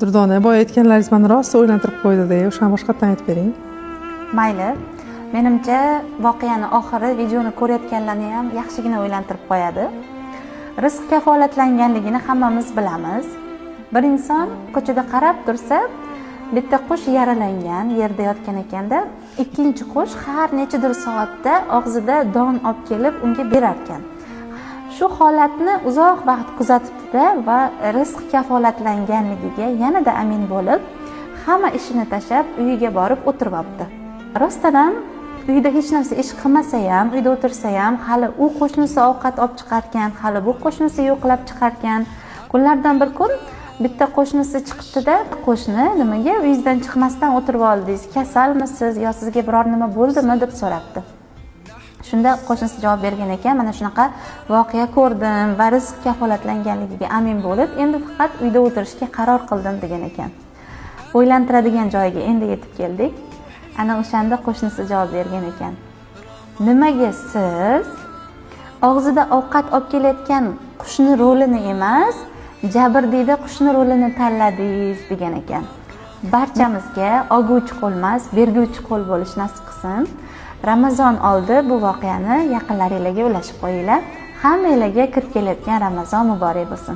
Durdona, boya aytganlaringiz meni rosa o'ylantirib qo'ydi-da, o'shani boshqatdan aytib bering. Mayli. Menimcha voqeani oxiri videoni ko'rayotganlarni ham yaxshigina o'ylantirib qo'yadi. Rizq kafolatlanganligini hammamiz bilamiz. Bir inson ko'chada qarab tursa, bitta qush yaralangan yerda yotgan ekanda, ikkinchi qush har nechadir soatda og'zida don olib kelib unga berar ekan. Shu holatni uzoq vaqt kuzatibdi va rizq kafolatlanganligiga yanada amin bo'lib, hamma ishini tashlab uyiga borib o'tirib olibdi. Rostdan ham uyda hech narsa ish qilmasa ham, uyda o'tirsa ham, hali u qo'shnisi ovqat olib chiqarkan, hali bu qo'shnisi yo'qlab chiqarkan. Kunlardan bir kun bitta qo'shnisi chiqibdi-da, qo'shni nimaga uyingizdan chiqmasdan o'tirib oldingiz? Kasalmisiz yo sizga biror nima bo'ldimi deb so'rabdi. Shunda qo'shnisi javob bergan ekan, mana shunaqa voqea ko'rdim va rizq kafolatlanganligiga amin bo'lib, endi faqat uyda o'tirishga qaror qildim degan ekan. O'ylantiradigan joyiga endi yetib keldik. Ana o'shanda qo'shnisi javob bergan ekan. Nimaga siz og'zida ovqat olib kelayotgan qushni rolini emas, jabrdiyda qushni rolini tanladingiz degan ekan. Barchamizga olguvchi qo'lmas, berguvchi qo'l bo'lish nasib qilsin. Ramazon oldi bu voqeani yaqinlaringizga ulashib qo'yinglar. Hammangizga kirib kelayotgan Ramazon muborak bo'lsin.